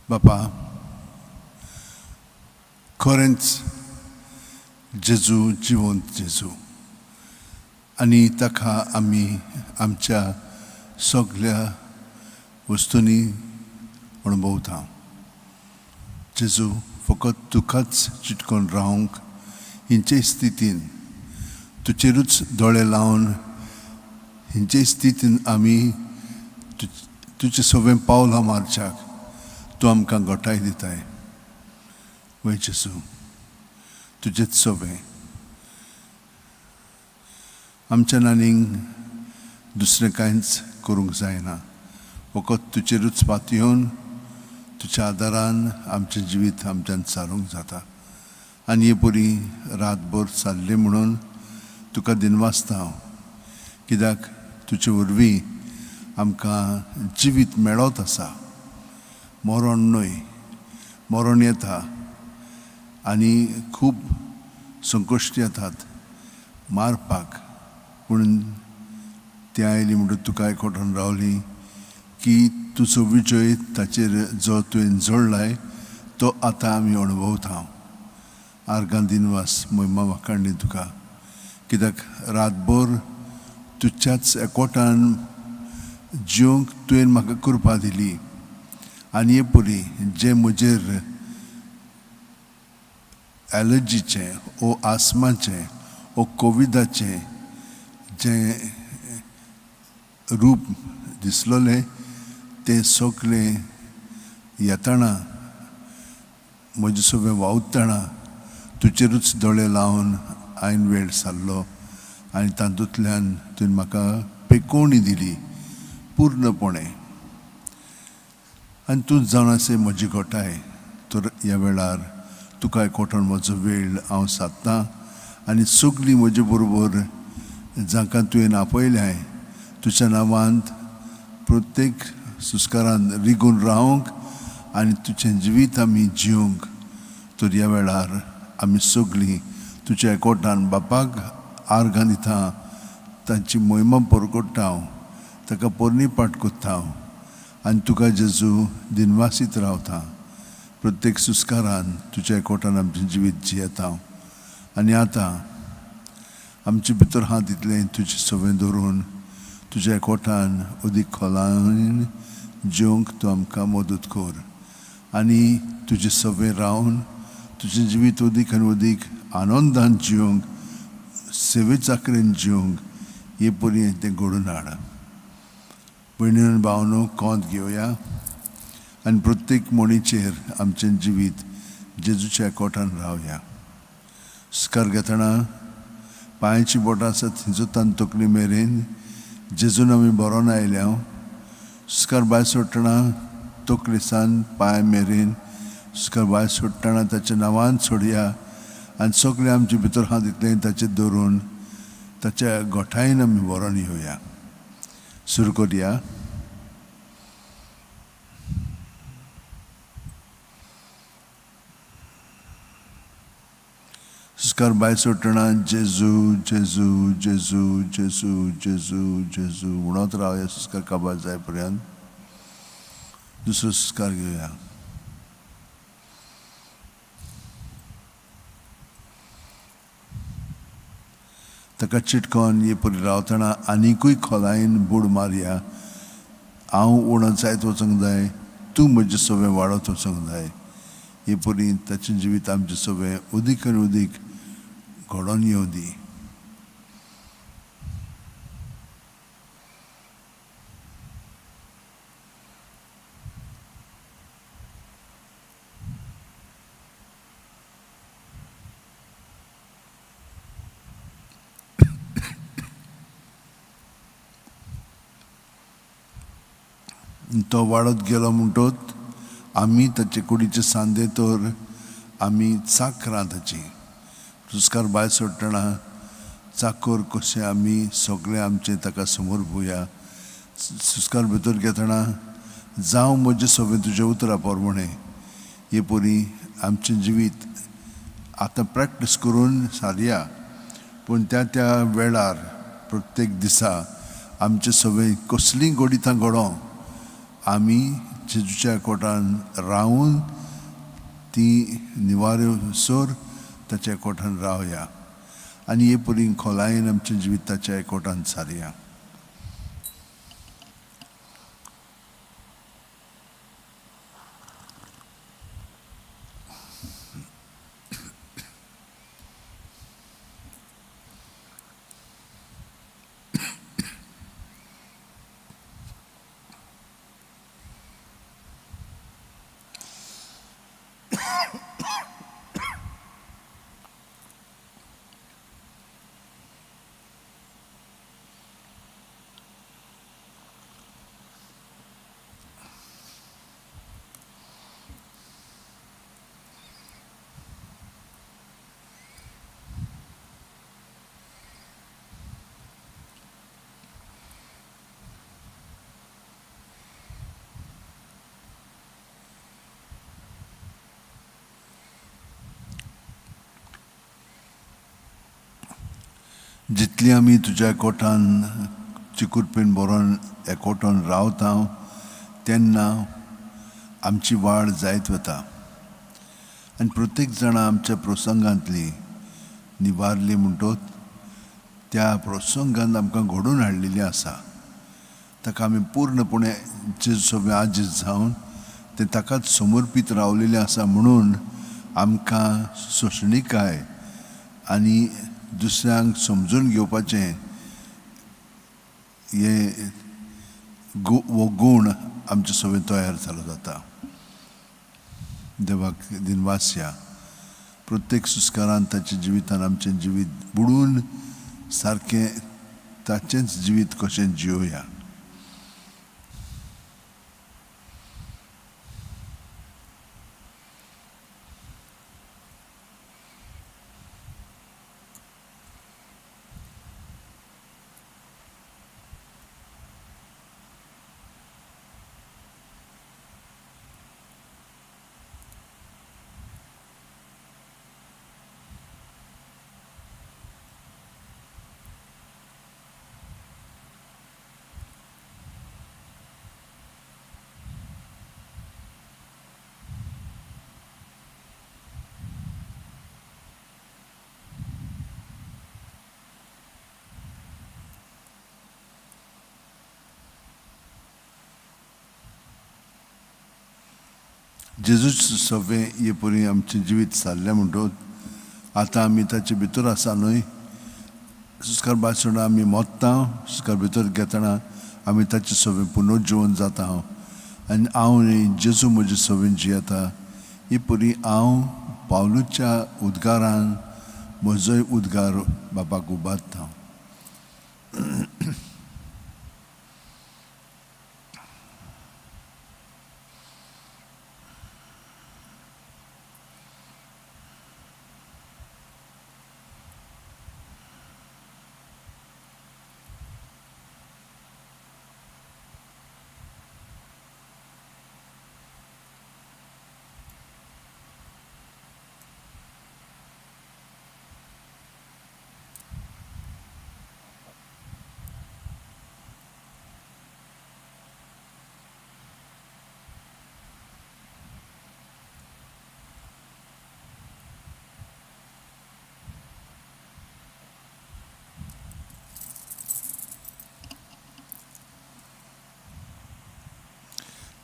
बापा, खरेंच जेजू जिवंत जेजू आनी ताका आमी आमच्या सगळ्या वस्तूंनी अणभवता. जेजू, फकत तुकाच चिटकोन रावंक हिंचे स्थितीन तुजेरूच दोळे लावन हिंचे स्थितीन आमी तुजे सगळें पावलां मारच्याक तूं आमकां घोटाय दिताय. वय जेजू, तुजेच सोबे आमच्या नानींक दुसरें कांयच करूंक जायना. फकत तुजेरूच पातयेवन तुज्या आदारान आमचें जिवीत आमच्यान चालूंक जाता. आनी हे परी रातभर चालले म्हणून तुका दिनवासता हांव, कित्याक तुजे वरवीं आमकां जिवीत मेळत आसा. मरण न्हय, मरण येता आनी खूब संकश्ट येतात मारपाक, पूण ती आयली म्हणटून तुका एकवटान रावली की तुजो विजय ताचेर जो तुवें जोडलाय तो आतां आमी अणभवता. आर्गां दिनवास महिमा वाखाणली तुका, कित्याक रातभर तुज्याच एकवटान जिवंक तुवें म्हाका कृपा दिली. आनी हे परी जे म्हजेर एलर्जीचें ओ आस्माचें ओ कोविडाचें जें रूप दिसलोलें तें सगळें येताना म्हजे सगळें वावुरताना तुजेरूच दोळे लावन हांवें वेळ सारलो आनी तातूंतल्यान तुवें म्हाका पेकोवणी दिली पूर्णपणे. आनी तूं जावन आसा म्हजी घोटाय. तर ह्या वेळार तुका एकवटान म्हजो वेळ हांव सादतां आनी सगळीं म्हजे बरोबर जांकां तुवें आपयल्याय तुज्या नांवांत प्रत्येक सुस्कारान रिगून रावंक आनी तुजें जिवीत आमी जिवंक. तर ह्या वेळार आमी सगळीं तुज्या एकवटान बापाक आर्गां दिता, तांची महिमा परगट्टा हांव, ताका पोरणी पाट कोत्ता हांव आनी तुका जेजू दिनवासीत रावता. प्रत्येक सुस्कारान तुज्या एकवटान आमचें जिवीत जियेता हांव. आनी आतां आमचे भितर हात दितलें तुजें सवें धरून तुज्या एकवटान अदीक खोलायेन जिवंक तूं आमकां मदत कर आनी तुजें सवें रावन तुजें जिवीत अदीक आनी अदीक आनंदान जिवंक, सेवे चाकरेन जिवंक हे परी तें घडोवन हाड. भयणी आनी भावनो, कोंत घेवया आनी प्रत्येक मणीचेर आमचें जिवीत जेजूच्या एकवटान रावया. सुस्कार घेतना पांयाची बोटां आसा थिंजोतान तकली मेरेन जेजून आमी बरोवन आयल्या. सुस्कार भायर सोडटना तकलेसान पांय मेरेन सुस्कार भायर सोडटना ताच्या नांवान सोडया आनी सगळें आमचे भितर हात दितलें ताचेर धरून ताच्या गोठायेन आमी बरोवन येवया. सुरू करया. सुस्कार भायर सोडटना जेजू जेजू जेजू जेजू जेजू जेजू म्हणत रावया सुस्कार काबार जाय पर्यंत. दुसरो सुस्कार घेवया. ताका चिटकोन हे परी रावतना आनिकूय खोलायेन बूड मारया. हांव उणो जायत वचूंक जाय, तूं म्हजें सवें वाडत वचूंक जाय. हे परी ताचें जिवीत आमचें सवें अदीक आनी अदीक घडोवन येवं दी. तो वाडत गेलो म्हणटच आमी ताचे कुडीचे सांदे तर आमी चाकरां ताची. सुस्कार भायर सोडटना चाकर कशें आमी सगळें आमचें ताका समोर पळोवया. सुस्कार भितर घेतना जावं म्हजें सवें तुज्या उतरा प्रमाणें हे परी आमचें जिवीत आतां प्रॅक्टीस करून सारया. पूण त्या वेळार प्रत्येक दिसा आमचें सवें कसलीं घडितां घडोवं आमी जेजूच्या कोटान रावून ती निवाऱ्यो सोर ताच्या कोठान रावया आनी हे परी खोलायेन आमचें जिवीत ताच्या कोटान सारया. जितली आमी तुज्या कोठान चिकूरपेन बरोवन एकवटून रावता तेन्ना आमची वाड जायत वता आनी प्रत्येक जाणा आमच्या प्रसंगांतली निवारली म्हणटोच त्या प्रसंगांत आमकां घडोवन हाडलेली आसा. ताका आमी पूर्णपणे जेजू सोबे आजीज जावन ते ताकाच समर्पीत रावलेले आसा म्हणून आमकां सोंसणीकाय आनी दुसऱ्यांक समजून घेवपाचें हे वो गूण आमचे सोबे तयार जालो जाता. देवाक दिनवास या प्रत्येक सुस्कारान ताच्या जिवितान आमचें जिवीत बुडून सारकें ताचेंच जिवीत कशें जियोया. जेजू सोबे हे परी आमचें जिवीत सारलें म्हणटोच आतां आमी ताचे भितर आसा न्हय. सुस्कार बासोडा आमी मोत्ता सुस्कार भितर घेतना आमी ताचे सोबे पुनर्जीवन जाता आनी हांव जेजू म्हजे सोबेन जियेता ही परी हांव पावलूच्या उद्गारान म्हजोय उद्गार बापाक उबारता.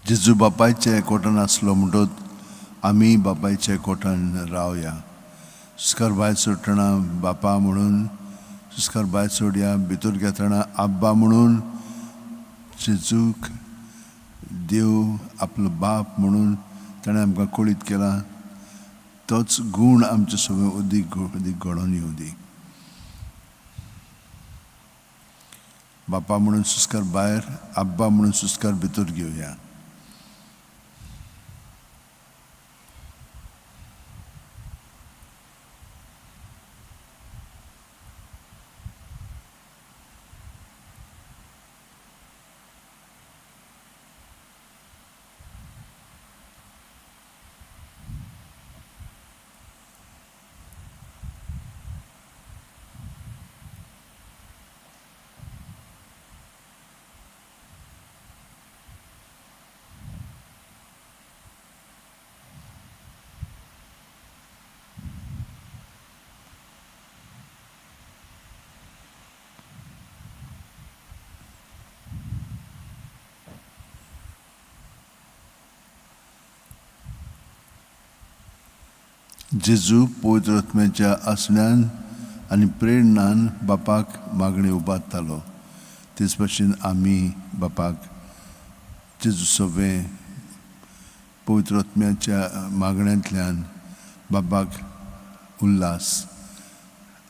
जेजू बापायचे कोटान आसलो म्हणटोच आमी बापायचे कोटान रावया. सुस्कार भायर सोडटना बापा म्हणून सुस्कार भायर सोडया. भितर घेतना आब्बा म्हणून जेजूक देव आपलो बाप म्हणून ताणें आमकां कळीत केला. तोच गूण आमचे सोबे अदीक घडोवन येवं दी. बापा म्हणून सुस्कार भायर आब्बा म्हणून सुस्कार भितर घेवया. जेजू पवित्र आत्म्याच्या आसण्यान आनी प्रेरणान बापाक मागणी उबारतालो, तेच भाशेन आमी बापाक जेजू सवें पवित्र आत्म्याच्या मागण्यांतल्यान बापाक उल्हास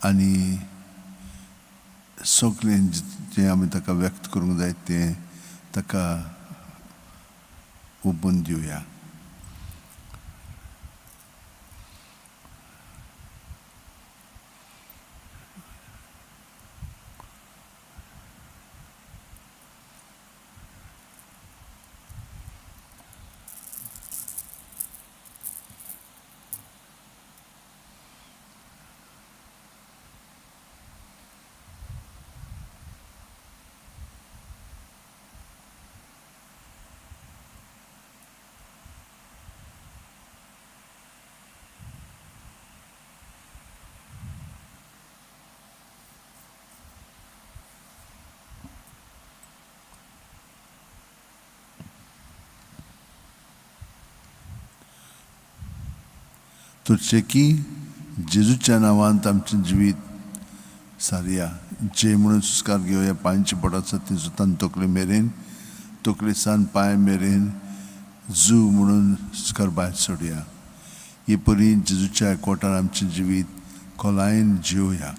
आनी सगळें जें आमी ताका व्यक्त करूंक जाय तें ताका ओपून दिवया. की जेजूच्या नांवांत आमचें जिवीत सारया. जे म्हणून सुस्कार घेवया, पांयचे बोट आसा ती सुतान तकले मेरेन, तकले सान पांय मेरेन जू म्हणून सुस्कार भायर सोडया. हे परी जेजूच्या एकवटान आमचें जिवीत खोलायेन जिवया.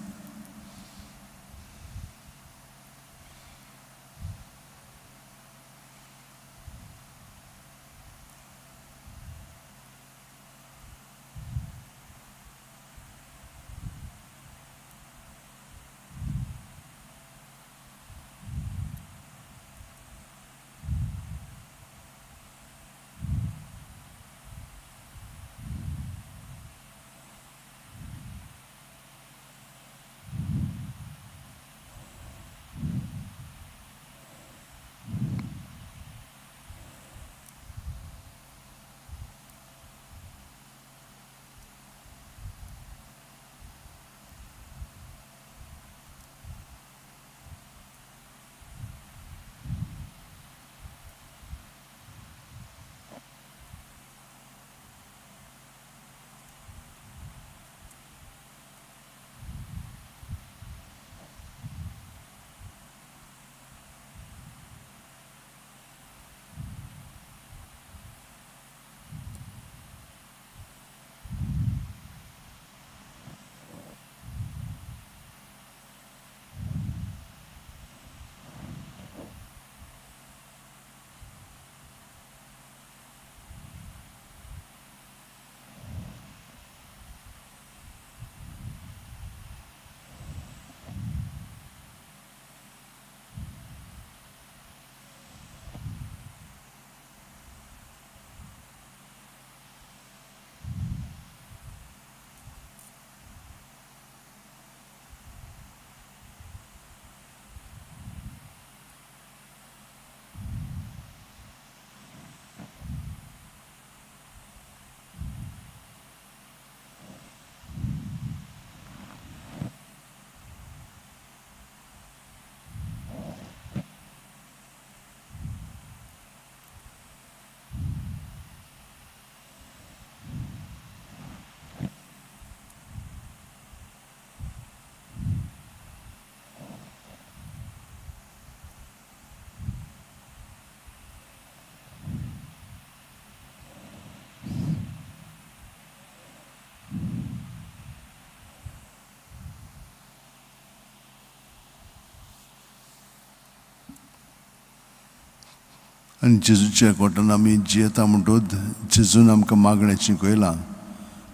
आनी जेजूच्या एकवटान आमी जियेता म्हणटूच जेजून आमकां मागणें शिकयलां,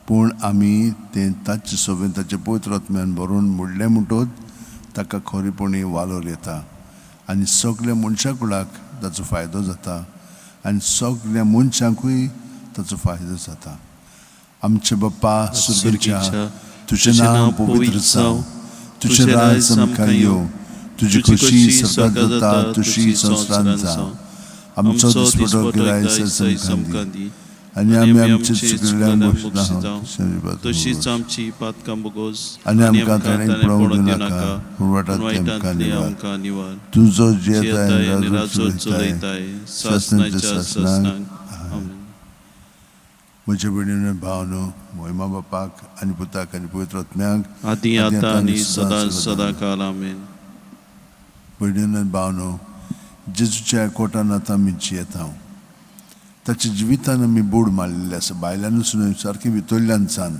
पूण आमी तें ताचे सोबेन ताचे पवित्र आत्म्यान भरून मोडलें म्हणटूच ताका खरेपणी वालोर येता आनी सगल्या मनशा कुळाक ताचो फायदो जाता आनी सगल्या मनशांकूय ताचो फायदो जाता. आमचे बाप्पा सुर्गेच्या, तुजें नांव पवित्र जावं, तुजें राज आमकां येवं, तुजी खोशी स्वर्गांत जाता तशी संवसारांत जावं. आमचो दिसपटो गिरायस आमकां दी, आनी आमी आमचे चुकिल्ल्यांक तशीच आमची पातकां बोगोस आनी आमकां ताणें पळोवंक दिनाका, पूण वाटांतली आमकां निवार. तुजो जेताय चलयताय सासणाच्या सासणाक. आमेन. म्हज्या भयणीन भावनो मोहिमा बापाक आनी पुताक आनी पवित्र आत्म्याक आदी आता आनी सदा सदा काल आमेन. भयणीन भावनो जेजूच्या कोटान आतां आमी जियेता ताच्या जिवितान आमी बूड मारलेले आसा भायल्यानूच सारके भितरल्यानसान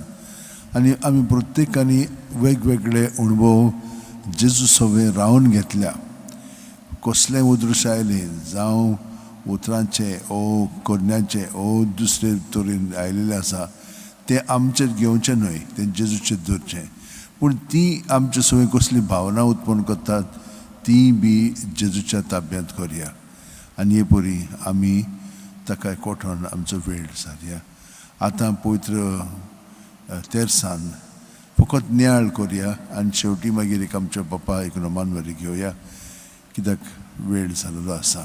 आनी आमी प्रत्येकानी वेगवेगळे अणभव जेजू सवे रावन घेतल्या कसलें उद्रुश आयलें जावं उतरांचे ओ कोन्याचे ओ दुसरे तरेन आयलेले आसा ते आमचेर घेवचें न्हय ते जेजूचेर धरचें पूण ती आमचे सवय कसली भावना उत्पन्न करतात ती बी जेजूच्या ताब्यांत करया आनी हे परी आमी ताका कोठोन आमचो वेळ सारया. आतां पवित्र तेर्सान फकत नियाळ करया आनी शेवटी मागीर एक आमच्या बापा एक नमानवरी घेवया कित्याक वेळ जाल्लो आसा.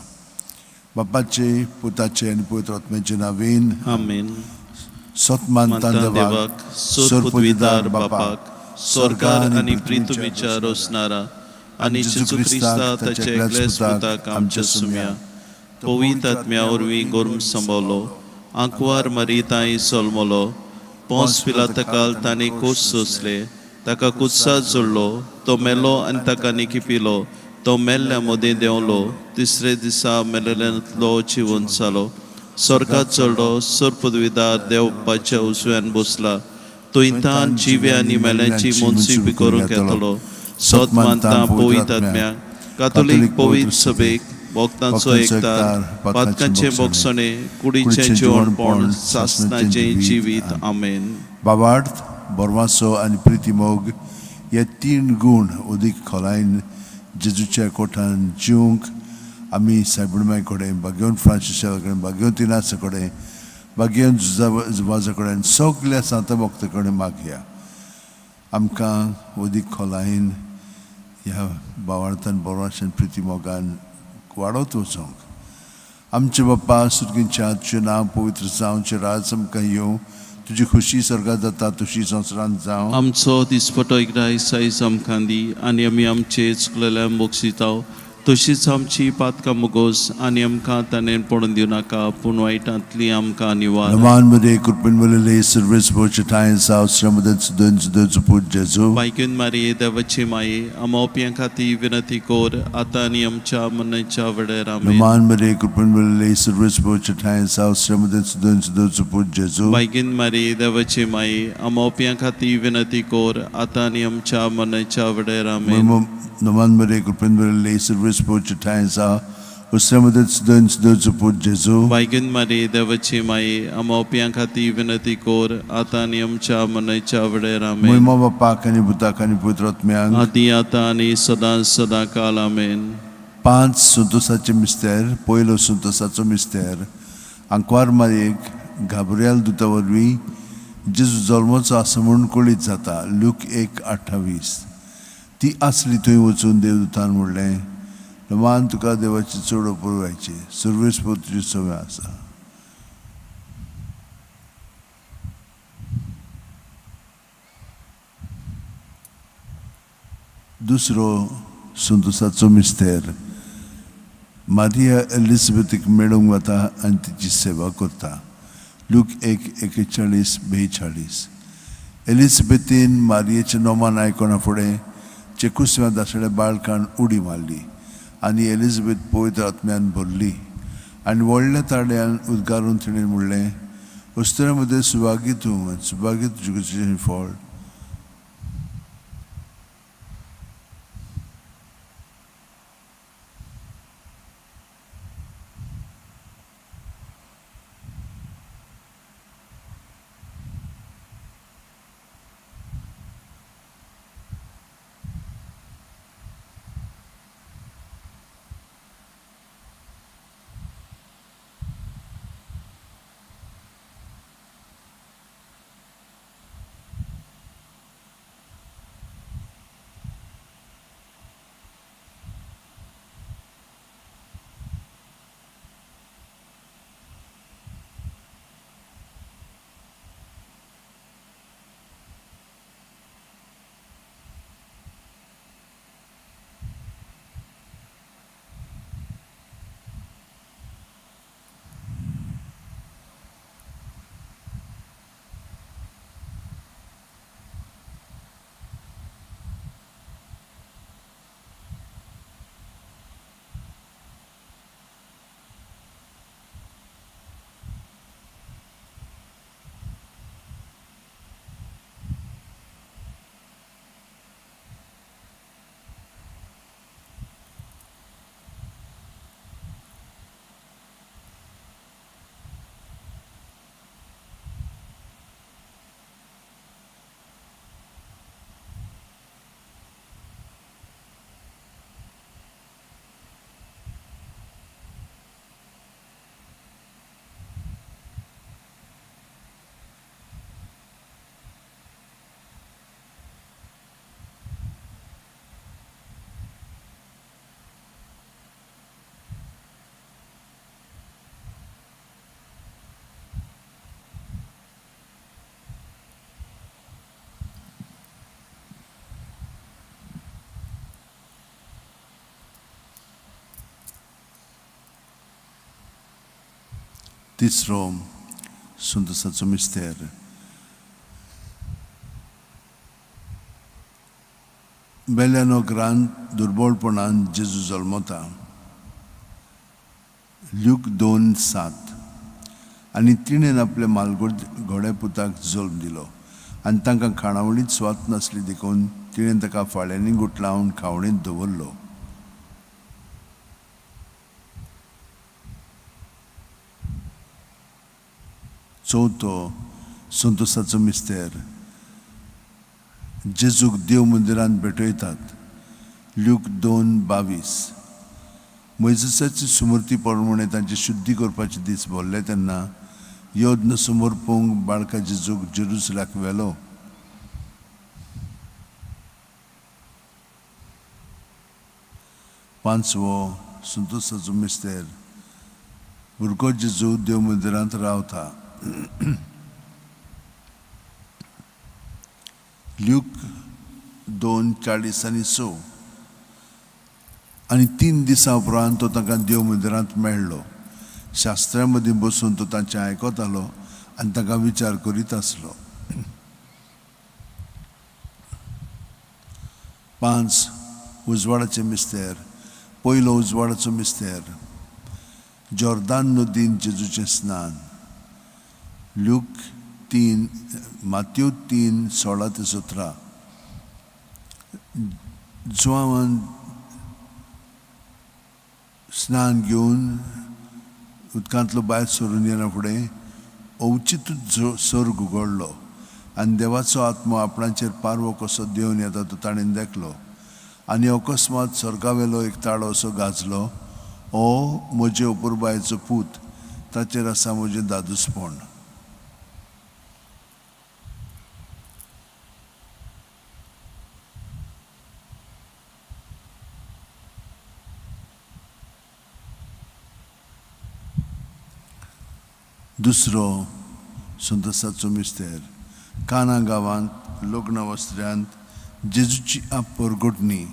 बापाचे पुताचे आनी पवित्र आत्म्याचे नांवेन आमेन. सतमानता देवाक सोरपुतविदार बापाक स्वर्गार आनी पृथ्वीच्या रोसणारा आनी जेजू क्रिस्ता ताचे एकल्याच पुताक आमच्या सुम्या पवित्र आत्म्या वरवीं गोरम संभवलो आंकवार मरीताय सोलमलो पोंस पिलाताकाल तांणी कोस सोंसले ताका कुत्सात जोडलो तो मेलो आनी ताका निखिपिलो तो मेल्ल्या मोदी देंवलो तिसरे दिसा मेलेल्यांतलो जिवन जालो स्वर्गात चडलो सोरपुतविदार देवपाच्या उजव्यान बसला तो इंतान जिव्या आनी मेल्यांची मोनसूय करूंक येतलो. सोत मानता पवित्र आत्म्या कातोलीक पवित्र सभेक भक्तांचो एकतार पातकांचे बोगसणे कुडीचें जेवणपण सासणाचें जिवीत आमेन. बाबार्थ बोरमासो आनी प्रिती मोग हे तीन गूण उदीक खोलायन जेजूच्या कोठान जिवंक आमी सायबणमाय कडेन बागेवन फ्रांसिसा कडेन बागेवन तिनासा कडेन बागेवन जुवाजा कडेन सगल्या सांत भक्त कडेन मागया आमकां उदीक खोलायन ह्या बावार्थान बोरमासान प्रिती मोगान वाडत वचोंक आमचे बाप्पा सुर्गींच्या तुजें नांव पवित्र जावचें राज आमकां येवं तुजी खुशी स्वर्गांत जाता तशी संवसारांत जावं. आमचो दिसपटो एकदां सायज आमकां दी आनी आमी आमचे चुकलेल्यांक बोगसिताव तशीच आमची पातकां मुगोस आनी आमकां ताणें पडून दिवं नाका पूण वायटांतली आमकां निवार. नमान मरे कृपेन वलेले सर्वेस पोचे टायन्स आवश्रमदन सुदन सुदन पूज जेजू बायकून मारी देवाची माये आमोप्यां खातीर विनंती कोर आतां आनी आमच्या मनाच्या वेळार आमेन. नमान मरे कृपेन वलेले सर्वेस पोचे टायन्स आवश्रमदन सुदन पूज जेजू बायकून मारी देवाची माये आमोप्यां खातीर विनंती कोर आतां आनी आमच्या मनाच्या वेळार आमेन. नमान मरे कृपेन वलेले सर्वेस पोचे टायन्स आवश्रमदन सुदन पूज जेजू बायकून मारी देवाची माये आमोप्यां खातीर विनंती कोर आतां आनी आमच्या मनाच्या वेळार आमेन. महिमा बापाक आनी पुताक आनी पवित्र आत्म्याक आदी आतां आनी सदां सदां काल आमेन. 5 संतोसाचे मिस्तेर पयलो संतोसाचो मिस्तेर आंकवार मारयेक घाबरियाल दुता वरवीं जेजू जल्माचो आसा म्हूण कळीत जाता. लूक 1:28 ती आसली थंय वचून देवदूतान म्हणलें नमान तुका देवाची चड पुरवायची सर्वेस तुजी सवय आसा. दुसरो संतोसाचो मिस्तेर मारिया एलिझाबेथीक मेळूंक वता आनी तिची सेवा करता. लूक 1:41-42 एलिझाबेथीन मारियेचें नोमान आयकना फुडें चेकुसव्या दासल्या बाळकान उडी मारली आनी एलिझाबेथ पवित्र आत्म्यान भरली आनी व्हडल्या ताड्यान उद्गारून तिणें म्हणलें अस्तरा मध्ये सुवागीत तूं सुवागीत जुगेचें फळ. तिसरो संतोषाचो मिस्तेर. बेल्या नोकरांत दुर्बळपणान जेजू जल्मता. ल्यूक 2:7. आनी तिणेन आपल्या मालगोड्या पुताक जल्म दिलो आनी तांकां खाणावळीत स्वात नासली देखून तिणेन ताका फाळ्यांनी गुटलावन खावणीत दवरलो. चवथो संतोषाचो मिस्तेर. जेजूक देव मंदिरांत भेटयतात. ल्यूक 2:22. मोइसेसाची सुमृती प्रमाणे तांचे शुद्धी करपाचे दीस भरले तेन्ना योद्न समोर पळोवंक बाळका जेजूक जेरुसलाक व्हेलो. पांचवो संतोषाचो मिस्तेर. भुरगो जेजू देव मंदिरांत रावता. ल्यूक 2:40-6. आनी 3 दिसां उपरांत तो तांकां देव मंदिरांत मेळ्ळो. शास्त्र्यां मदीं बसून तो तांचें आयकतालो आनी तांकां विचार करीत आसलो. 5. उजवाडाचें मिस्तेर. पयलो उजवाडाचो मिस्तेर. जॉर्दान नदीन जेजूचें स्नान. मात्यू 3:16-17. जुआवान स्नान घेवन उदकांतलो भायर सरून येना फुडें अवचितूच सर्ग उगडलो आनी देवाचो आत्मो आपणाचेर पारवो कसो देंवन येता तो ताणें देखलो. आनी अकस्मात सर्गावेलो एक ताळो असो गाजलो. ओ म्हजे अपुरबायेचो पूत, ताचेर आसा म्हजें दादूसपण. दुसरो संतोषाचो मिस्तेर. काना गांवांत लग्न वस्त्र्यांत जेजूची परगटणी.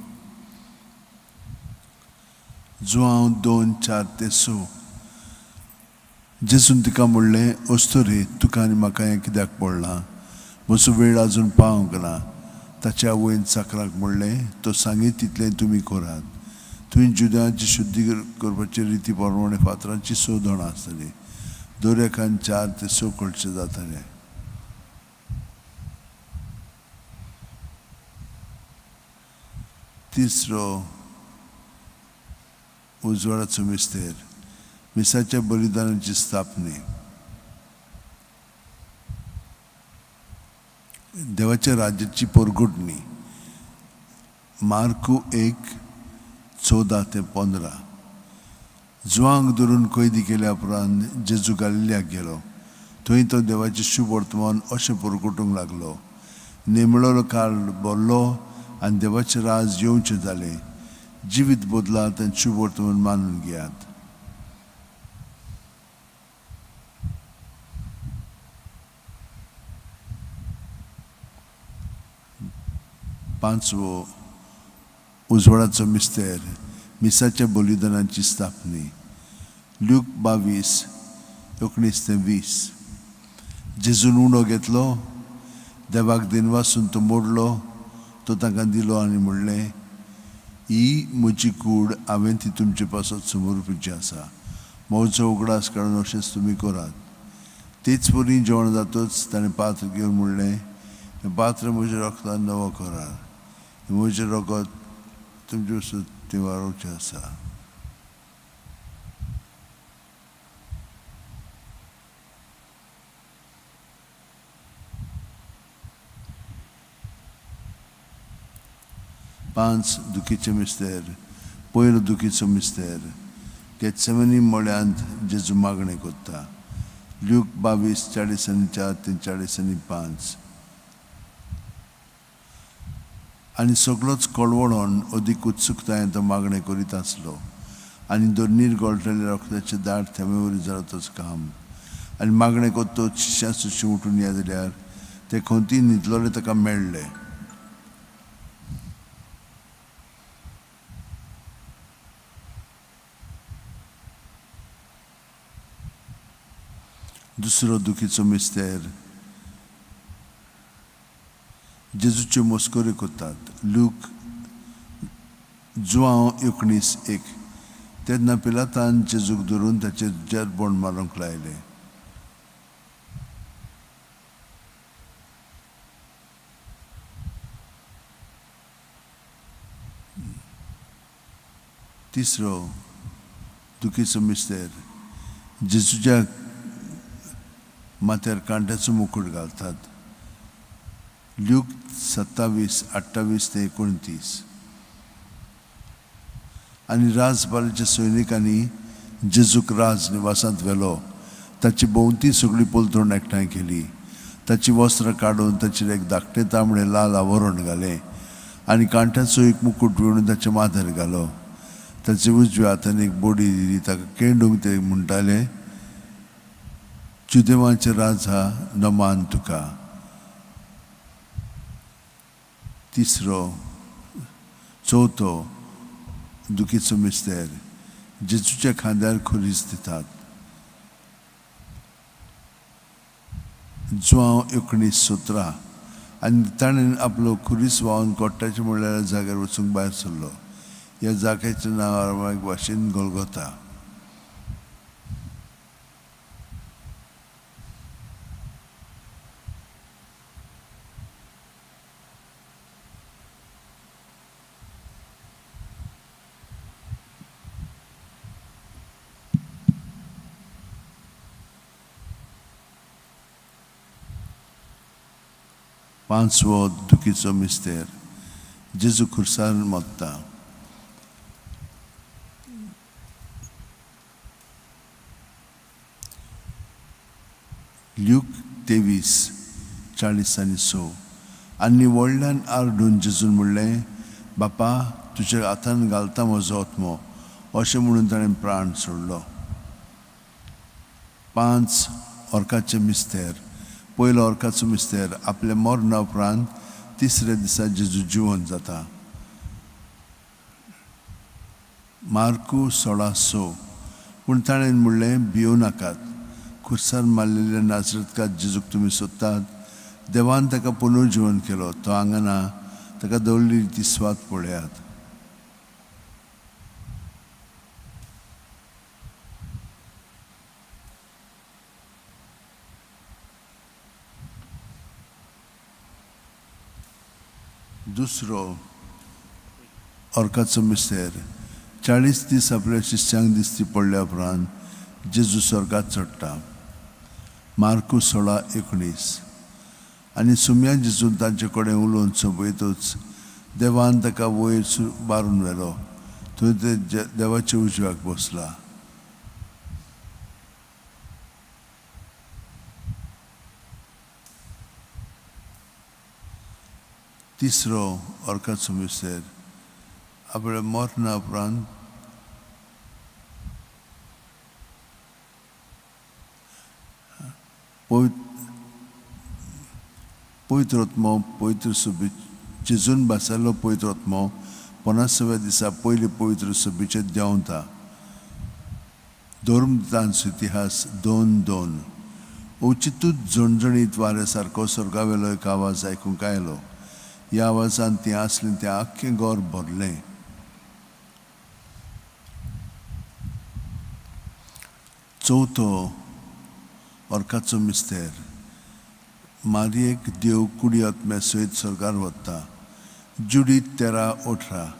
जुआंव 2:4-6. जेजून तिका म्हणलें, वचतो रे, तुका आनी म्हाका हें कित्याक पडलां? म्हजो वेळ आजून पावंक ना. ताच्या आवयन चाकराक म्हणलें, तो सांगी तितलें तुमी करात. तुवें जुदांची शुद्धी करपाची रिती प्रमाणे फातरांची 6 दोणां आसतलीं. दर एकान 4 ते 6 कळशे जाताले. तिसरो उजवाडाचो मिस्तेर. मिसाच्या बलिदानाची स्थापने. देवाच्या राज्याची परगटणी. मार्कू 1:14-15. जुआंक धरून कैदी केल्या उपरांत जेजू गालिल्याक गेलो. थंय तो देवाचें शुभ वर्तमान अशें परगटूंक लागलो. नेमळो काळ भरलो आनी देवाचें राज येवचें जालें. जिवीत बदलात आनी शुभ वर्तमान मानून घेयात. पांचवो उजवाडाचो मिस्तेर. मिसाच्या बलिदानाची स्थापनी. ल्यूक 22:19-20. जेजून उंडो घेतलो, देवाक दिनवासून तो मोडलो, तो तांकां दिलो आनी म्हणलें, ही म्हजी कूड, हांवें ती तुमचे पासत समर्पिची आसा. म्हजो उगडास काडून अशेंच तुमी करात. तेच परी जेवण जातच ताणें पात्र घेवन म्हणलें, हें पात्र म्हज्या रगतान नवो करात. म्हजें रगत तुमचे पासत ते वारोवचें आसा. पांच दुखीचे मिस्तेर. पयलो दुखीचो मिस्तेर. गेत्सेमनी मळ्यांत जेजू मागणें करता. ल्यूक 22:40-4-40-5. आनी सगळोच कळवळोन अदीक उत्सुकतायेन तो मागणें करीत आसलो. आनी दोनीर गळटलेल्या रगताचे दाट थेंबे वरी जाताच काम. आनी मागणें करतो शिश्यां सुशी उठून या जाल्यार ते खंयतय न्हिदलोले ताका मेळ्ळे. दुसरो दुखीचो मिस्तेर जेजूच्यो मस्कोरी कोत्तात. लूक 19:1. तेन्ना पिलातान जेजूक धरून ताचेर जरबोंड मारूंक लायले. तिसरो दुखीचो मिस्तेर जेजूच्या माथ्यार कांट्याचो मुकुट घालतात. लूक 27:28-29. आनी राजपालाच्या सैनिकांनी जेजूक राज निवासांत व्हेलो. ताची भोंवती सगळी पलतून एकठांय केली. ताची वस्त्र काडून ताचेर एक धाकटे तांबडे लाल आवरण घालें आनी कांट्याचो एक मुकुट विणून ताच्या माथ्यार घालो. ताचे उजव्या हातान एक बोडी दिली. ताका केंडूंक ते म्हणटाले, जुदेवांचे राजा नमान तुका. चवथो दुखीचो मिस्तेर जेजूच्या खांद्यार खुरीस दितात. 19:17. आनी ताणें आपलो खुरीस व्हांवन कोट्टाच्या म्हणल्यार जाग्यार वचूंक भायर सरलो. ह्या जाग्याचें नांव अरामायक भाशेन गोलगोथा. पांचवो दुखीचो मिस्तेर जेजू खुर्सार मोत्ता. लूक 23:40-6. आनी व्हडल्यान आरडून जेजून म्हणलें, बापा, तुज्या हातान घालता म्हजो आत्मो. अशें म्हणून ताणें प्राण सोडलो. 5. ओर्काचें मिस्तेर. पयलो ओर्काचो मिस्तेर आपल्या मरणा उपरांत तिसऱ्या दिसा जेजू जिवंत जाता. मार्कू 16:6. पूण ताणें म्हणलें, भियो नाकात. खुर्सार मारलेल्या नासरतकार जेजूक तुमी सोदतात. देवान ताका पुनर्जिवन केलो. तो हांगा ना. ताका दवरलेली ती स्वात पळयात. दुसरो ओर्काचो मिस्तेर 40 दीस आपल्या शिश्यांक दिसती पडल्या उपरांत जेजू स्वर्गात चडटा. मार्कू 16:19. आनी सुम्या जेजून तांचे कडेन उलोवन सोंपयतूच देवान ताका वयर बारून व्हेलो. थंय ते देवाच्या उजव्याक बसला. तिसरो ओर्काचो मिस्तेर आपल्या मरणा उपरांत पवित्र आत्मो पवित्र सुबी जेजून बसयल्लो पवित्र आत्मो 50व्या दिसा पयली पवित्र सुबीचे देंवता. धर्मदांचो इतिहास 2:2. ओचितूच झणझणीत वाऱ्या सारको स्वर्गावेलो एक आवाज आयकूंक आयलो. ह्या आवाजान तें आसलें तें आख्खें गोर भरलें. चवथो ओर्काचो मिस्तेर मारयेक देव कुडी आत्म्या सयत स्वर्गार वता. जुडीत 13:18.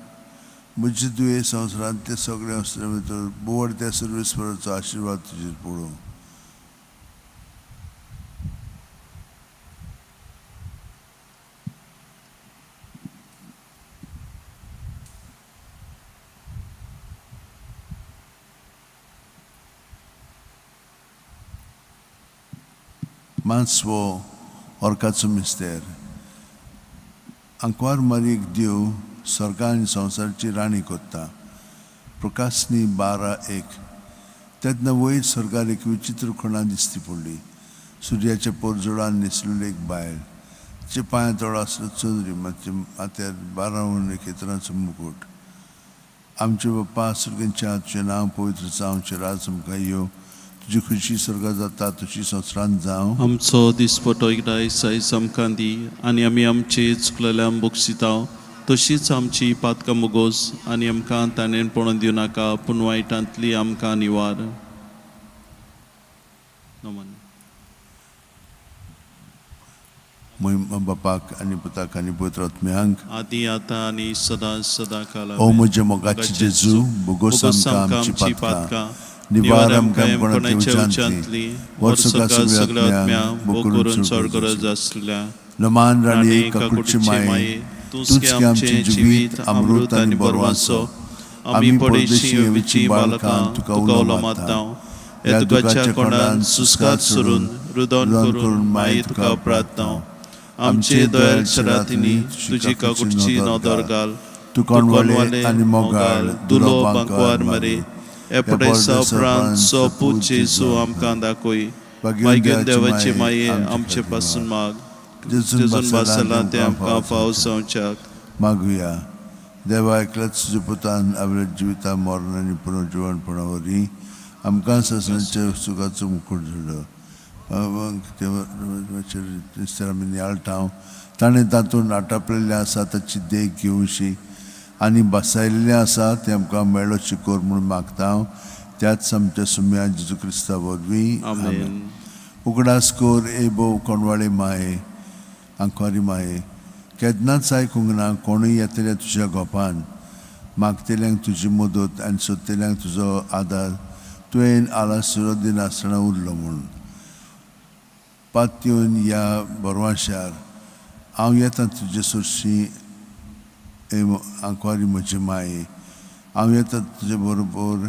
म्हजे तुवें संवसारांत ते सगळे असले भितर बोवाड त्या सर्वेस्वराचो आशिर्वाद तुजेर पडूं. मांसवो ओर्काचो मिस्तेर आंकवार मारयेक देव स्वर्गा आनी संवसाराची राणी कोत्ता. प्रकाशनी 12:1. तेन्ना वयर स्वर्गार एक विचित्र कोणा दिसती पडली. सुर्याच्या पोरजोडान न्हेसलेली एक बायल. तिचे पांयां तळो आसलो चंद्री. माथ्यार 12 नखेत्रांचो मुकुट. आमचे बाप्पा सुर्गेंच्या तुजें नांव पवित्र जावं. तुजें राज आमकां यो. तुजी खुशी स्वर्गात जाता तशी संवसारांत जावं. आमचो दिसपटो एकदां सायज आमकां दी आनी आमी आमचे चुकलेल्या बोगसिताव तशीच आमची पातकां मुगोस आनी आमकां ताणेन पळोवन दिवं नाका पूण वायटांतली आमकां निवार. नमन. महिमा बापाक आनी पुताक आनी पवित्र आत्म्यांक. आदी आतां आनी सदां सदां काला. ओ म्हजे मोगाचे जेजू, बोगोस आमकां आमची पातकां, निवार आमकां कोणाच्या उच्चांतली, वर सगळ्या आत्म्या, बोग करून चड गरज आसल्या. लमान राणी काकुटची माये, तूंच की आमचे जिवीत, अमृत आनी बरवासो. आमी परदेशी येवची बाळकां तुका उलो मारतां. ह्या दुखाच्या कोंडान सुस्कात सुरून, रुदन करून माये तुका प्रार्थना. आमचे दयाल शरातिनी तुजी काकुटची नोदर घाल. तू कोणवाले आनी मोगाळ दुलो बांकवार मरे एपडेसा उपरांत सोपूत जेजू आमकां दाखोय. मागीर देवाची माये आमचे पासून माग. जेजून बासला ते आमकां फाव संवच्याक. मागुया. देवा एकल्याच तुज्या पुतान आपल्या जिविता मरण आनी पुनर्जीवनपणा वरवीं आमकां ससनाच्या सुखाचो मुकुट जोडलो. आमी नियाळटाव ताणें तातूंत आटापलेलें आसा ताची देख घेवशी आनी बसायल्लें आसा तें आमकां मेळ्ळो शिकोर म्हूण मागता. त्याच आमच्या सुम्या जेजू क्रिस्ता वरवीं आमेन. उगडास कोर ए बो कोणवाळे माये, आंकवारी माये, केन्नाच आयकूंक ना कोणूय येतल्या तुज्या गोपान. मागतेल्यांक तुजी मदत आनी सोदतेल्यांक तुजो आदार तुवें आलासुरो दिनासतना उरलो म्हूण. पातयेवन ह्या बरवाशार हांव येता तुजे सुरशी आंकवारी म्हजे माये. हांव येता तुजे बरोबर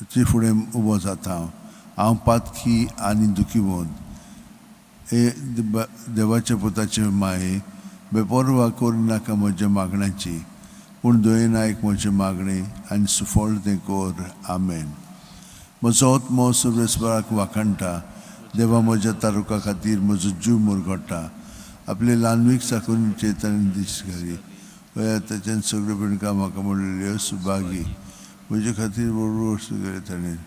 तुजे फुडें उबो जाता. हांव पातकी आनी दुखीवंत. देवाच्या पुताचे माये, बेपरवा करूं नाका म्हज्या मागण्याची, पूण दुयेन आयक म्हजें मागणें आनी सुफळ तें कोर. आमेन. म्हजो आत्मो सर्वेस्पराक वाखणटा. देवा म्हज्या तारुका खातीर म्हजो जीव मुरगोडटा. आपले ल्हानवीक साकून चेतन दीस घाली. त्याच्यान सगळ्यो पिणकां म्हाका म्हणलेल्यो सुभागी. म्हजे खातीर बरोबर वस्तू केले ताणें.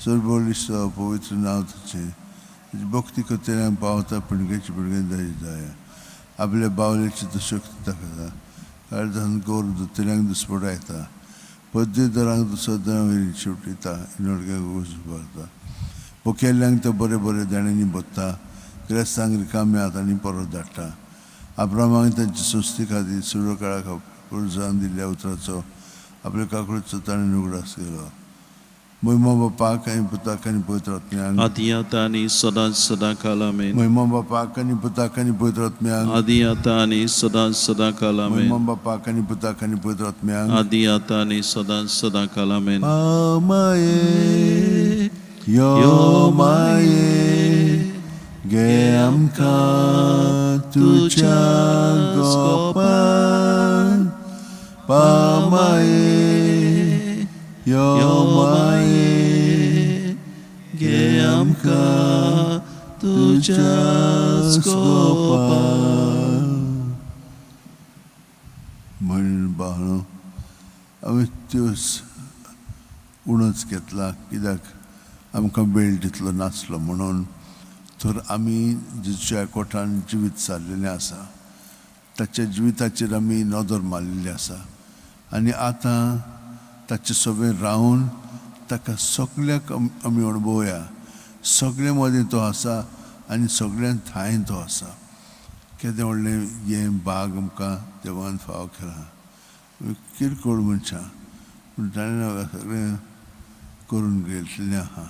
सर्वलिश्ट पवित्र नांव तुजें. तुजी भक्ती करतल्यांक पावता पिणगेची पिणगेन जाया. आपल्या बावलेची तो शक्ती दाखयता. काळजान गोर धुतल्यांक दुस्पटा येता. पदवीधरांक तो सदां वयली शेवटिता. इनोडक्यांक उजो भरता. भुकेल्ल्यांक तो बरे बरे दाण्यांनी भरता. गिरेस्तांक रिकाम्या हातांनी परत धाडटा. अब्रामाक तांचे सोस्ती खातीर सुरो काळाक पुरजान दिल्ल्या उतराचो आपल्या काकुळीचो ताणें उगडास केलो. महिमा बापाक आनी पुताक आनी पवित्र आत्म्यांक. आदी आतां आनी सदां सदां काल. आमेन. महिमा बापाक आनी पुताक आनी पवित्र आत्म्यांक. आदी आतां आनी सदां सदां काल. आमेन. महिमा बापाक आनी पुताक आनी पवित्र आत्म्यांक. आदी आतां आनी सदां सदां काल. आमेन. माये यो माये, गे आमकां तुज्या गोपान. माये यो माये, गे आमकां तुज्या गोपान. म्हणून बाळो हांवें त्योच उणोच घेतला कित्याक आमकां वेळ दितलो नासलो म्हणून. तर आमी जेजूच्या कोठान जिवीत जाल्लेलें आसा. ताच्या जिविताचेर आमी नदर मारलेली आसा आनी आतां ताचे सोबेन रावन ताका सगळ्याक आमी अणभवया. सगळ्या मदें तो आसा आनी सगळ्या थांय तो आसा. केदें व्हडलें हें भाग आमकां देवान फाव केला. किरकोळ मनशां पूण ताणें म्हाका सगळें करून गेल्लें आहा.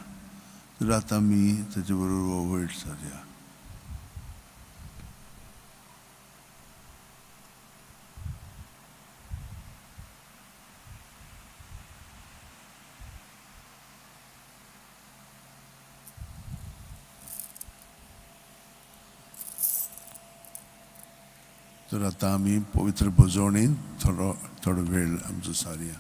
तर आतां आमी ताचे बरोबर वयर सरया. तर आतां आमी पवित्र भजवणेन थोडो वेळ आमचो सारया.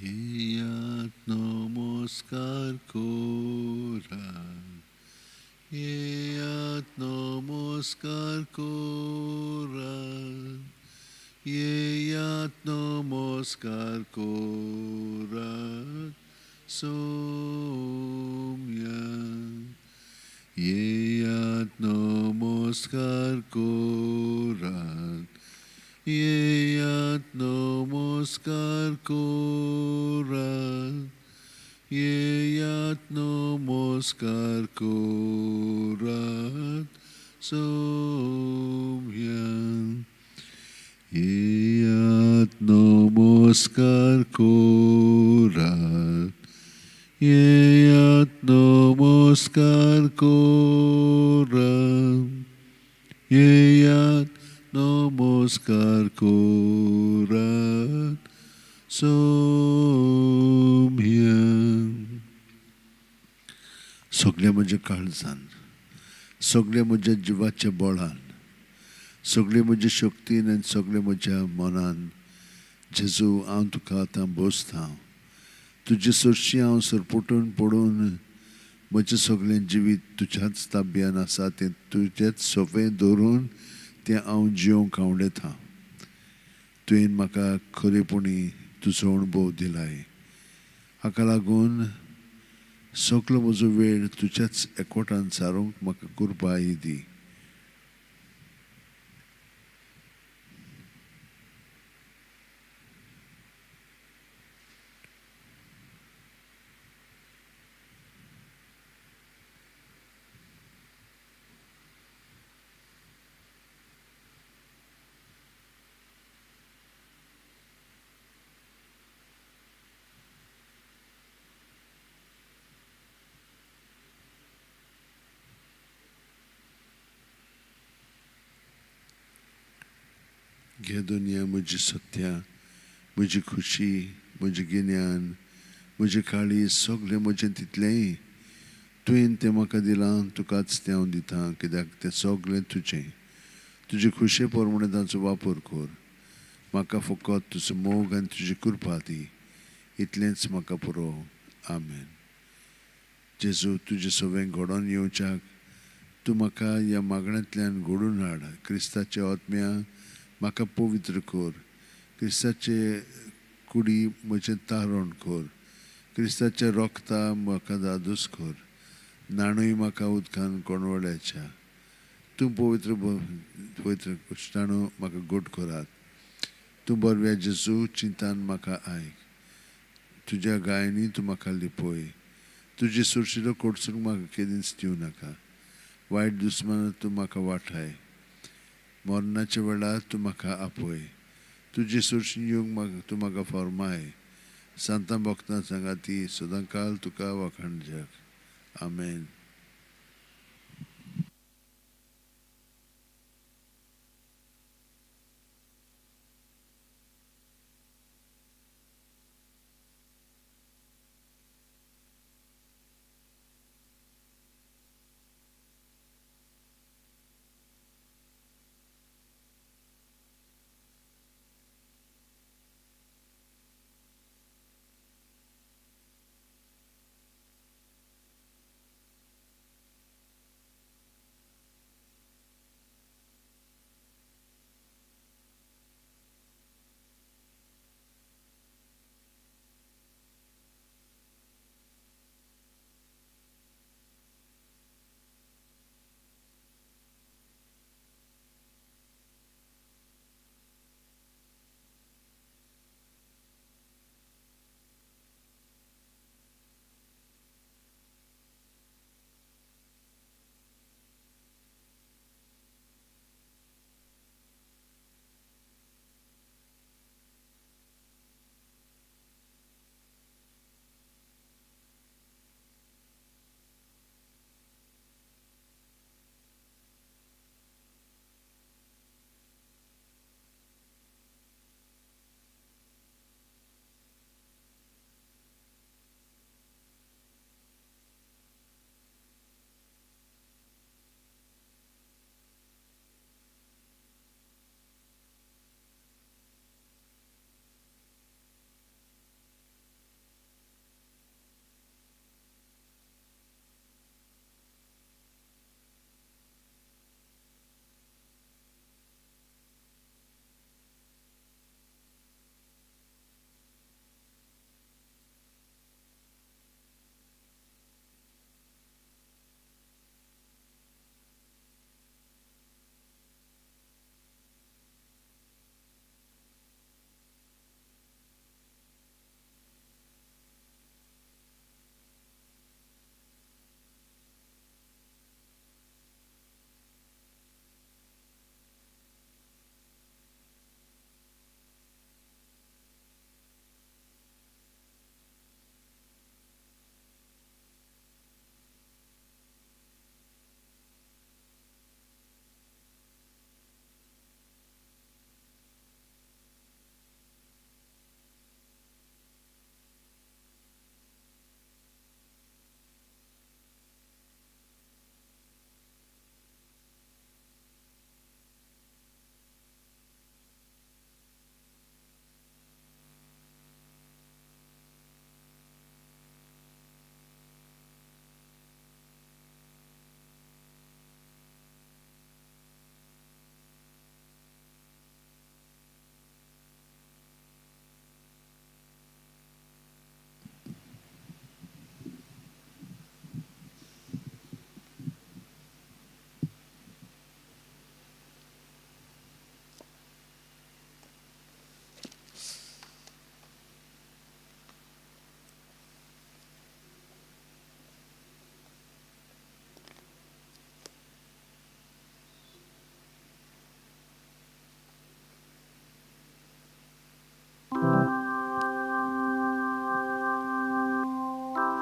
येयात नमस्कार कोरा येयात नमस्कार कोरा येयात नमस्कार कोरा सोम्या येयात नमस्कार कोरा येयात नमस्कार कोरात येयात नमस्कार कोरात सोम्या येयात नमस्कार कोरात येयात नमस्कार कोरात येयात नमस्कार कोरात सोम्या सगळें म्हज्या काळजान सगळें म्हज्या जिवाच्या बळान सगळें म्हज्या शक्तीन आनी सगळें म्हज्या मनान जेजू हांव तुका आतां बोसता तुजे सरशी हांव सरपुटून पडून म्हजें सगळें जिवीत तुज्याच ताब्यान आसा तें तुजेच सोफें दवरून तें हांव जिवंक आवडयता तुवें म्हाका खरेपणी तुजो अणभव दिलाय हाका लागून सगळो म्हजो वेळ तुज्याच एकवटान सारूंक म्हाका कृपाय दी घे दुनिया म्हजी सत्या म्हजी खुशी म्हजें गिन्यान म्हजें काळीज सगळें म्हजें तितलेंय तुवें तें म्हाका दिलां तुकाच तें हांव दितां कित्याक तें सगळें तुजें तुजे खुशे प्रमाणे ताचो वापर कर म्हाका फकत तुजो मोग आनी तुजी कृपा दी इतलेंच म्हाका पुरो आमेन जेजू तुजें सगळें घडोवन येवच्याक तूं म्हाका ह्या मागण्यांतल्यान घडोवन हाड क्रिस्ताचे आत्म्या म्हाका पवित्र कर क्रिस्ताचे कुडी म्हजें तारण कर क्रिस्ताच्या रोगता म्हाका दादूस कर नाणूय म्हाका उदकान कोणवड्याच्या तूं पवित्र पवित्र कुश्टाणू म्हाका घट करात तूं बरव्या जेजू चिंतान म्हाका आयक तुज्या गायनी तूं म्हाका लिपय तुजी सुरशिलो कोडसूंक म्हाका केदींच दिवं नाका वायट दुस्मानांत तूं म्हाका वाठाय मरणाच्या वेळार तूं म्हाका आपय तुजी सुरशी येवंक तूं म्हाका फर्माय सांतां भक्तां सांगाती सदां काल तुका वखणजाक आमेन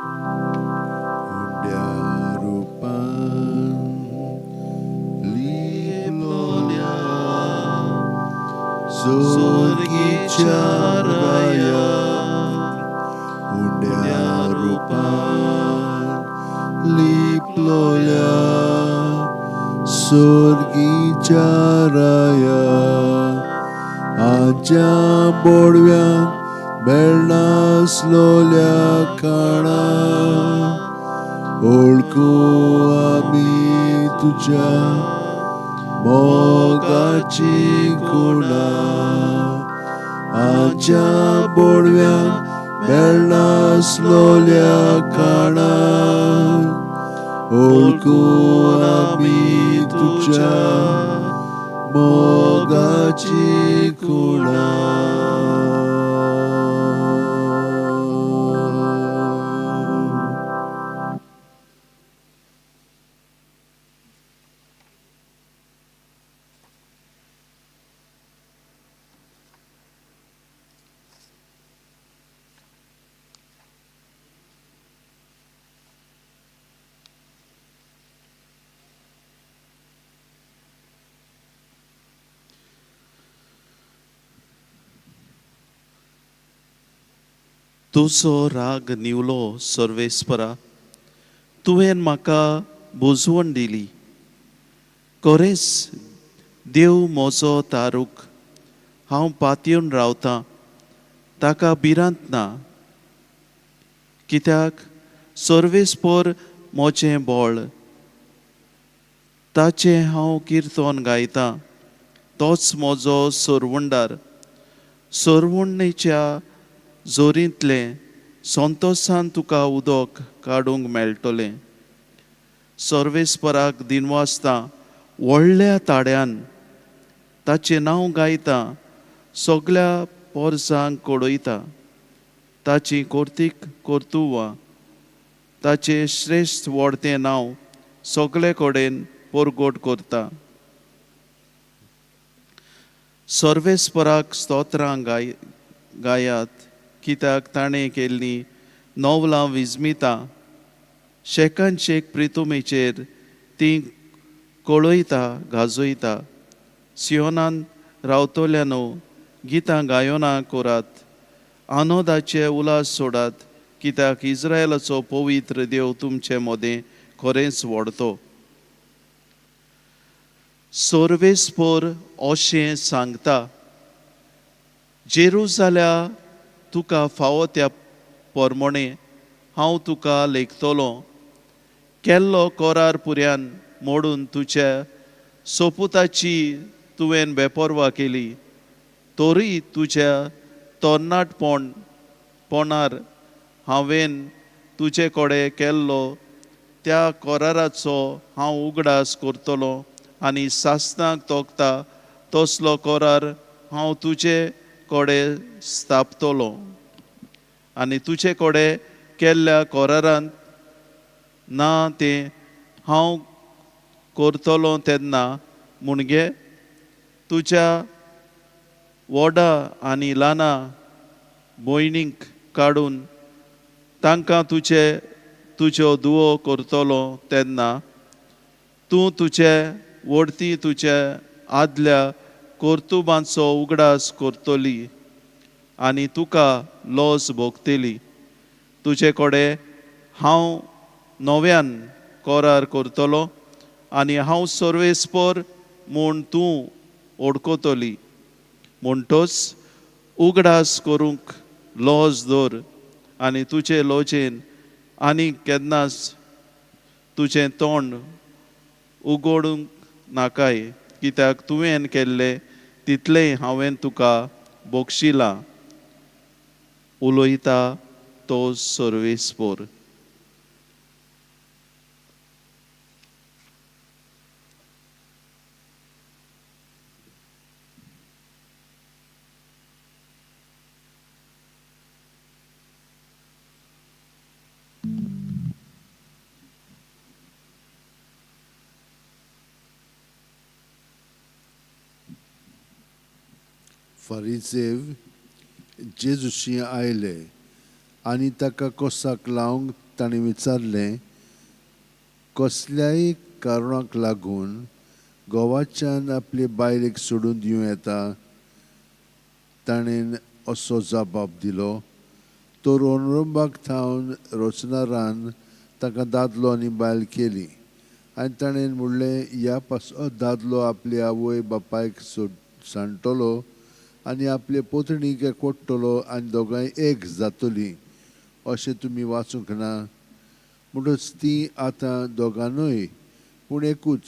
हुंड्या रूपान लिपलोल्या सोर्गीच्या राया हुंड्या रूपान लिपलोल्या सोर्गीच्या राया आज्या बोडव्यान बेळनासलोल्या काणा ओळखू आमी तुझ्या मोगाची गुणा आज्या बोडव्यान बेळनासलोल्या काणा ओळखू आमी तुझ्या मोगाची गुणा तुजो राग निवलो सर्वेस्परा, तुवें म्हाका बुजवण दिली. खरेंच देव म्हजो तारूक, हांव पातयेवन रावतां, ताका भिरांत ना. कित्याक सर्वेस्पर म्हजें बळ, ताचें हांव किर्तन गायतां. तोच म्हजो सोरवंडार. सोरवणेच्या जोरींतलें संतोशान तुका उदक काडूंक मेळटलें. सर्वेस्पराक दिनवासता व्हडल्या ताड्यान ताचें नांव गायता, सगल्या पोरसांक कोडयता. ताची कोर्तीक कोर्तुवां, ताचें श्रेश्ठ व्हडतें नांव सगळे कडेन परगट करता. सर्वेस्पराक स्तोत्रां गायात, कित्याक ताणें केल्लीं नवलां विजमिता. शेकान शेक प्रितुमेचेर तीं कळयता गाजयता. सियोनान रावतल्यानो गितां गायना करात. आनोदाचे उलास सोडात, कित्याक इस्रायलाचो पवित्र देव तुमचे मदें खरेंच व्हडतो. सर्वेस्पर अशें सांगता, जेरुजाल्या तुका फावो त्या पोरमोणे हांव तुका लेखतलों. केल्लो करार पुर्यान मोडून तुज्या सोपुताची तुवें बेपरवा केली. तोरी तुज्या तरणाटपणार हांवें तुजे कडेन केल्लो त्या कराराचो हांव उगडास करतलों आनी सासणाक तोखता तसलो करार हांव तुजे कडेन स्थापतलों. आनी तुजे कडेन केल्ल्या करारांत ना तें हांव करतलों तेन्ना मुणगे तुज्या व्हडा आनी ल्हाना भयणींक काडून तांकां तुज्यो दुवो करतलो तेन्ना तूं तुजे व्हडती तुज्या आदल्या कर्तुबांचो उगडास करतली आनी तुका लॉस भोगतली. तुजे कडेन हांव नव्यान करार करतलो आनी हांव सर्वेस्पर म्हूण तूं ओडकोतली. म्हणटोच उगडास करूंक लॉस दवर आनी तुजे लॉजेन आनी केन्नाच तुजें तोंड उगडूंक नाकाय, कित्याक तुवें केल्लें तितलें हांवें तुका बक्षिलां. उलोयता तो सर्वेस्पर. फरिसेव जेजूशी आयले आनी ताका कोसाक लावंक ताणें विचारलें, कसल्याय कारणाक लागून घोवाच्यान आपली बायलेक सोडून दिवं येता? ताणें असो जबाब दिलो. तर ओनरुंबाक थावन रोचनारान ताका दादलो आनी बायल केली. आनी ताणें म्हणलें, ह्या पासो दादलो आपल्या आवय बापायक सांडटलो आनी आपले पोतणीक एकवटतलो आनी दोगांय एक जातलीं, अशें तुमी वाचूंक ना? म्हणटच तीं आतां दोगांनूय पूण एकूच.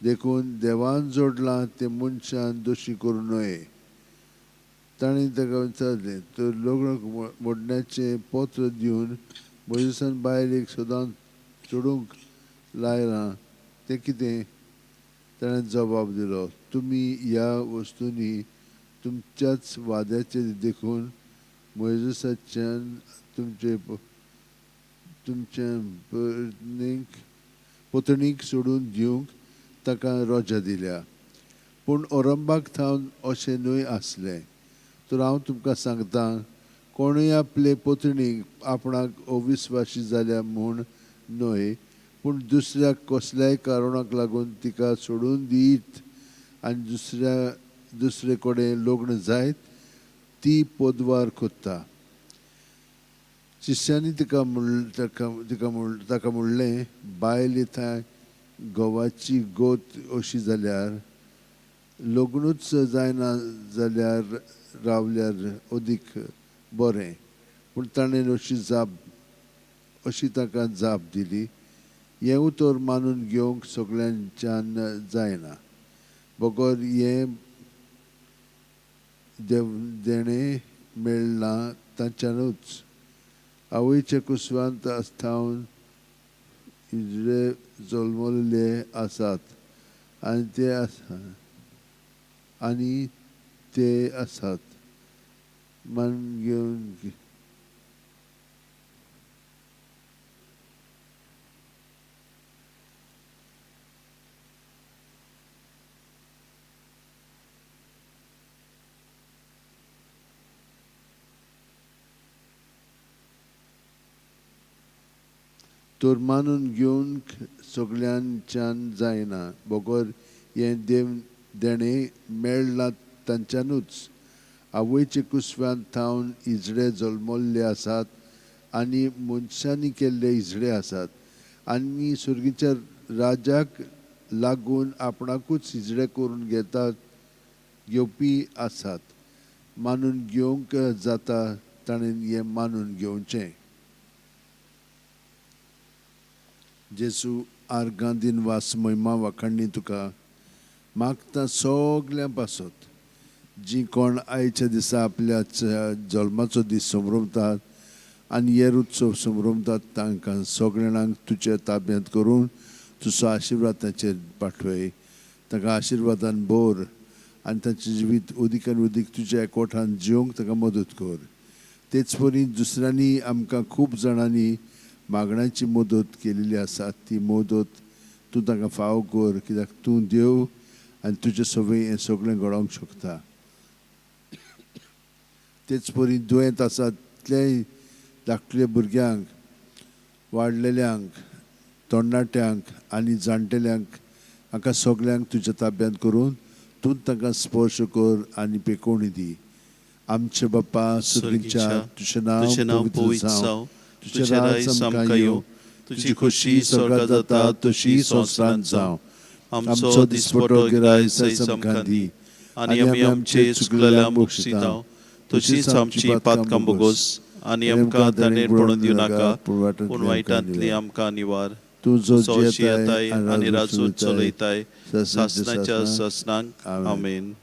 देखून देवान जोडलां तें मनशान दोशी करूं नये. ताणें ताका विचारलें, तर लग्न मोडण्याचें पत्र दिवन मोइजेसान बायलेक सदांच सोडूंक लायलां तें कितें? ताणें जबाब दिलो, तुमी ह्या वस्तूंनी तुमच्याच वाद्याचेर देखून मोइजेसाच्यान तुमचे पोतणीक सोडून दिवंक ताका रोजा दिल्या. पूण ओरंबाक थावन अशें न्हय आसलें. तर हांव तुमकां सांगतां, कोणूय आपले पोतणीक आपणाक अविस्वाशी जाल्या म्हूण न्हय, पूण दुसऱ्याक कसल्याय कारणाक लागून तिका सोडून दित आनी दुसरे कडेन लग्न जायत, ती पोदवार कोत्ता. शिश्यांनी ताका म्हणलें, बायल थंय घोवाची गोत अशी जाल्यार लग्नूच जायना जाल्यार रावल्यार अदीक बरें. पूण ताणें अशी ताका जाप दिली, हें उतर मानून घेवंक सगळ्यांच्यान जायना. बगर हें देणें मेळ्ळां तांच्यानूच. आवयचे कुसवांत थावन इजडे जल्मले आसात आनी ते आसात मान घेवन तर मानून घेवंक सगळ्यांच्यान जायना. बगर हें देणें मेळ्ळां तांच्यानूच. आवयचे कुसव्यांत थावन इजडे जल्मल्ले आसात आनी मनशांनी केल्ले इजडे आसात आनी सुर्गीच्या राजाक लागून आपणाकूच इजडे करून घेवपी आसात. मानून घेवंक जाता ताणें हें मानून घेवचें. जेसू आर्गां दिन वास महिमा वाखाणणी तुका मागता सगळ्यां पासत जीं कोण आयच्या दिसा आपल्या जल्माचो दीस संभ्रमतात आनी हेर उत्सव संभ्रमतात तांकां सगळ्यांक तुजे ताब्यांत करून तुजो आशिर्वाद तांचेर पाठवय. ताका आशिर्वादान भर आनी तांचें जिवीत उदीकान उदीक तुज्या एकवटान जिवंक ताका मदत कर. तेच परी दुसऱ्यांनी आमकां खूब जाणांनी मागण्याची मदत केलेली आसा. ती मदत तूं ताका फावो कर, कित्याक तूं देव आनी तुजे सवय हें सगळें घडोवंक शकता. तेच परी दुयेंत आसात तितलेय धाकट्या भुरग्यांक, वाडलेल्यांक, तरणाट्यांक आनी जाणटेल्यांक हाका सगळ्यांक तुज्या ताब्यांत करून तूं तांकां स्पर्श कर आनी पेकोवणी दी. आमचे बाप्पा सुर्गीच्या तुजें नांव पवित्र जावं, तुजें राज आमकां येवं, तुजी खोशी स्वर्गांत जाता तशी संवसारांत जावं. आमचो दिसपटो गिराय आयज आमकां दी आनी आमी आमचे चुकलेल्यांक बक्षी जावं. तुजीच आमची पातकां बोगोस आनी आमकां ताणेर पडून दिवं नाका, पूण वायटांतली आमकां निवार. तूं जो येताय आनी राजूत चलयताय सासणाच्या सासणांक. आमेन.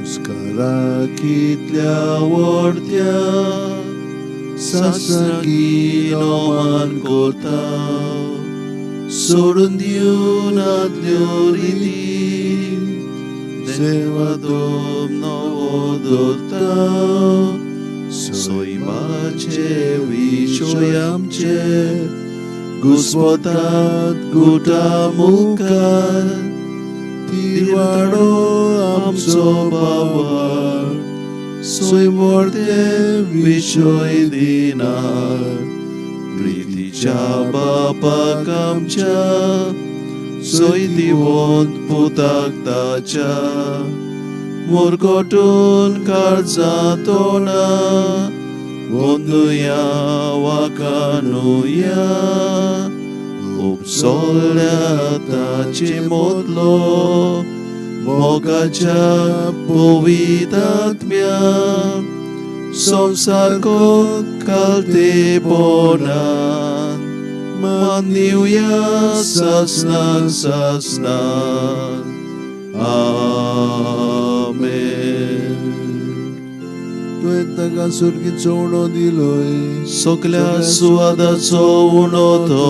संस्काराक कितल्या व्हडत्या सासंगीनो मान कोता सोडून दिवन आदल्यो रिती देवा दोम नवो दोरता सोयमाचे विशोय आमचे घुस्वतात गुटा मुखार तिवाडो आमचो बाबार सोयमोडते विशोय दिनार प्रितीच्या बापाक आमच्या सोय दिवोन पुताक ताच्या मुरगोटून काळजा तोना वंदुया वाकानुया उपसोल्या ताचे मोदलो मोगाच्या पवित्रात्म्या संसार को कालते पोनान मानिवया सासनान सासनान आमेन. तुवें ताका सुरगीचो उणो दिलोय सगल्या सुवादाचो उणो तो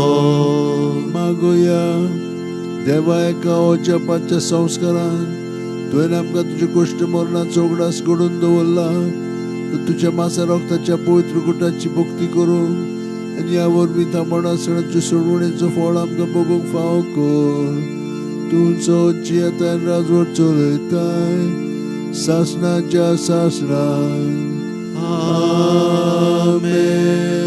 मागोया देवा एका ओजपाच्या संस्कारान तुवें आमकां तुजे गोश्ट मरणाचो उगडास घडोवन दवरला तुझ्या मासा रक्ताच्या पवित्र गुटाची भक्ती करून आनी ह्या वरवीं तांबडा सणाच्या सोडवणेचो फळ आमकां भोगूंक फावो कर. तुमचो जियेता राजवट चलयताय सासणाच्या सासणान आमेन.